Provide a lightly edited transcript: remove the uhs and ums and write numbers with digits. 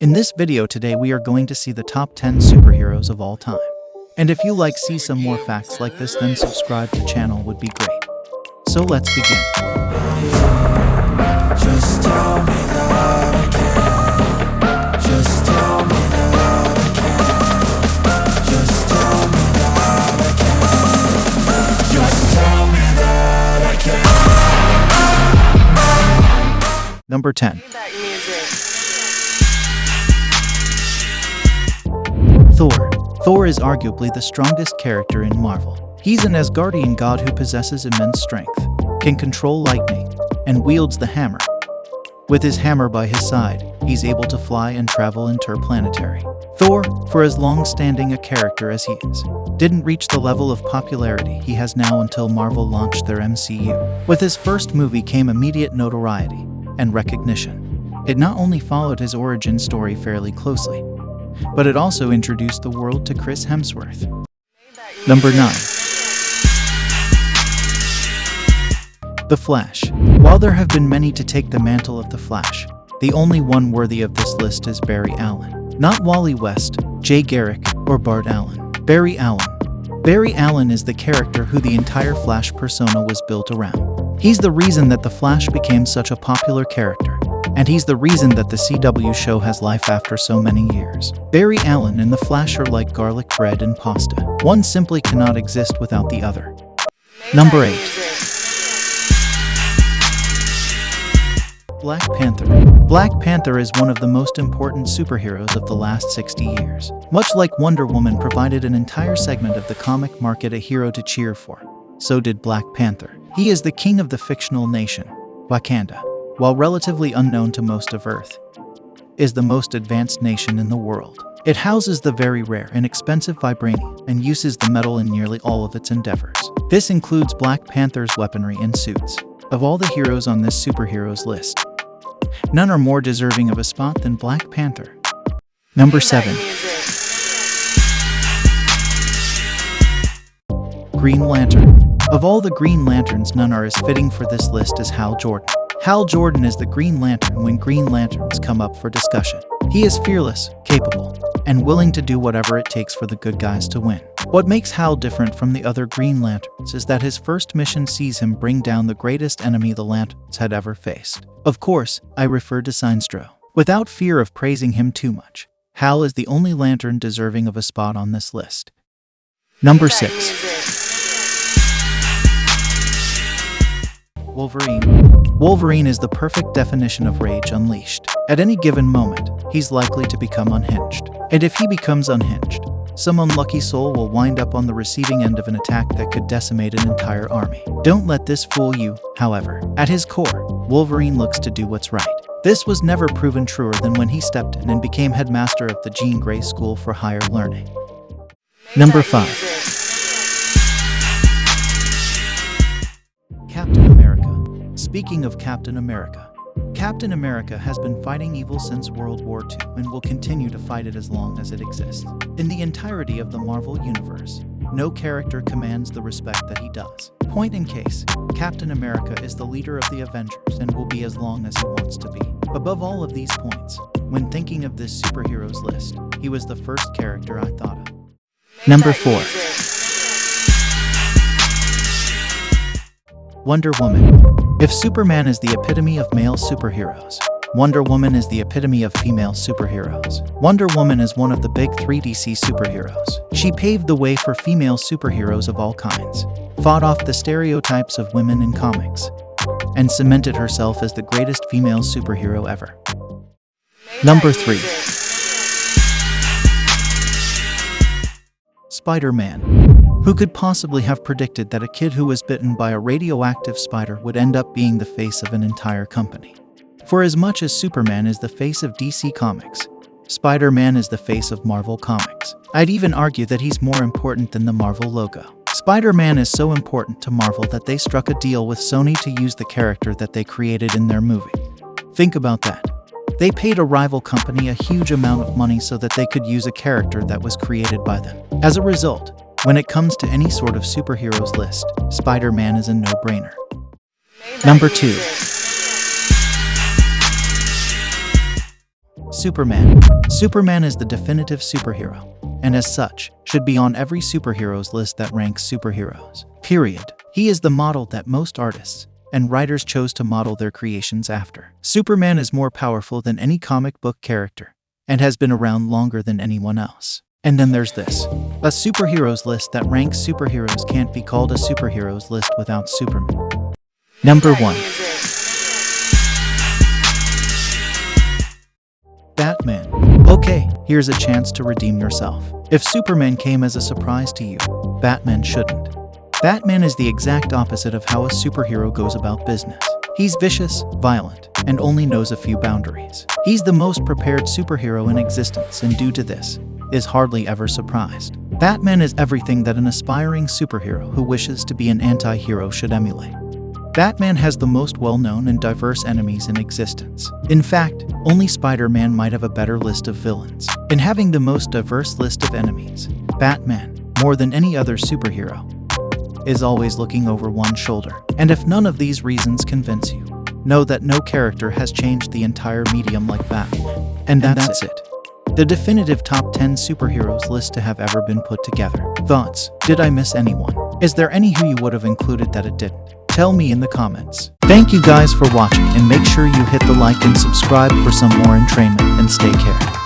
In this video today we are going to see the top 10 superheroes of all time. And if you see some more facts like this, then subscribe to channel would be great. So let's begin. Just tell me that I can. Just tell me that I can. Just tell me that I can. Just tell me that I can. Number 10. Thor. Thor is arguably the strongest character in Marvel. He's an Asgardian god who possesses immense strength, can control lightning, and wields the hammer. With his hammer by his side, he's able to fly and travel interplanetary. Thor, for as long-standing a character as he is, didn't reach the level of popularity he has now until Marvel launched their MCU. With his first movie came immediate notoriety and recognition. It not only followed his origin story fairly closely, but it also introduced the world to Chris Hemsworth. Number 9. The Flash. While there have been many to take the mantle of the Flash, the only one worthy of this list is Barry Allen. Not Wally West, Jay Garrick, or Bart Allen. Barry Allen. Barry Allen is the character who the entire Flash persona was built around. He's the reason that the Flash became such a popular character, and he's the reason that the CW show has life after so many years. Barry Allen and the Flash are like garlic bread and pasta. One simply cannot exist without the other. Number 8. Black Panther. Black Panther is one of the most important superheroes of the last 60 years. Much like Wonder Woman provided an entire segment of the comic market a hero to cheer for, so did Black Panther. He is the king of the fictional nation, Wakanda. While relatively unknown to most of Earth, is the most advanced nation in the world. It houses the very rare and expensive vibranium and uses the metal in nearly all of its endeavors. This includes Black Panther's weaponry and suits. Of all the heroes on this superheroes list, none are more deserving of a spot than Black Panther. Number 7. Green Lantern. Of all the Green Lanterns, none are as fitting for this list as Hal Jordan. Hal Jordan is the Green Lantern when Green Lanterns come up for discussion. He is fearless, capable, and willing to do whatever it takes for the good guys to win. What makes Hal different from the other Green Lanterns is that his first mission sees him bring down the greatest enemy the Lanterns had ever faced. Of course, I refer to Sinestro. Without fear of praising him too much, Hal is the only Lantern deserving of a spot on this list. Number 6. Wolverine. Wolverine is the perfect definition of rage unleashed. At any given moment, he's likely to become unhinged. And if he becomes unhinged, some unlucky soul will wind up on the receiving end of an attack that could decimate an entire army. Don't let this fool you, however. At his core, Wolverine looks to do what's right. This was never proven truer than when he stepped in and became headmaster of the Jean Grey School for Higher Learning. Number 5. Captain America. Speaking of Captain America, Captain America has been fighting evil since World War II and will continue to fight it as long as it exists. In the entirety of the Marvel Universe, no character commands the respect that he does. Point in case, Captain America is the leader of the Avengers and will be as long as he wants to be. Above all of these points, when thinking of this superheroes list, he was the first character I thought of. Number 4. Wonder Woman. If Superman is the epitome of male superheroes, Wonder Woman is the epitome of female superheroes. Wonder Woman is one of the big 3 DC superheroes. She paved the way for female superheroes of all kinds, fought off the stereotypes of women in comics, and cemented herself as the greatest female superhero ever. Number 3. Spider-Man. Who could possibly have predicted that a kid who was bitten by a radioactive spider would end up being the face of an entire company? For as much as Superman is the face of DC Comics, Spider-Man is the face of Marvel Comics. I'd even argue that he's more important than the Marvel logo. Spider-Man is so important to Marvel that they struck a deal with Sony to use the character that they created in their movie. Think about that. They paid a rival company a huge amount of money so that they could use a character that was created by them. As a result, when it comes to any sort of superheroes list, Spider-Man is a no-brainer. Number 2. Superman. Superman is the definitive superhero, and as such, should be on every superheroes list that ranks superheroes. Period. He is the model that most artists and writers chose to model their creations after. Superman is more powerful than any comic book character, and has been around longer than anyone else. And then there's this. A superheroes list that ranks superheroes can't be called a superheroes list without Superman. Number 1. Batman. Okay, here's a chance to redeem yourself. If Superman came as a surprise to you, Batman shouldn't. Batman is the exact opposite of how a superhero goes about business. He's vicious, violent, and only knows a few boundaries. He's the most prepared superhero in existence, and due to this, is hardly ever surprised. Batman is everything that an aspiring superhero who wishes to be an anti-hero should emulate. Batman has the most well-known and diverse enemies in existence. In fact, only Spider-Man might have a better list of villains. In having the most diverse list of enemies, Batman, more than any other superhero, is always looking over one shoulder. And if none of these reasons convince you, know that no character has changed the entire medium like Batman. And that's it. The definitive top 10 superheroes list to have ever been put together. Thoughts? Did I miss anyone? Is there any who you would have included that it didn't? Tell me in the comments. Thank you guys for watching, and make sure you hit the like and subscribe for some more entrainment, and stay care.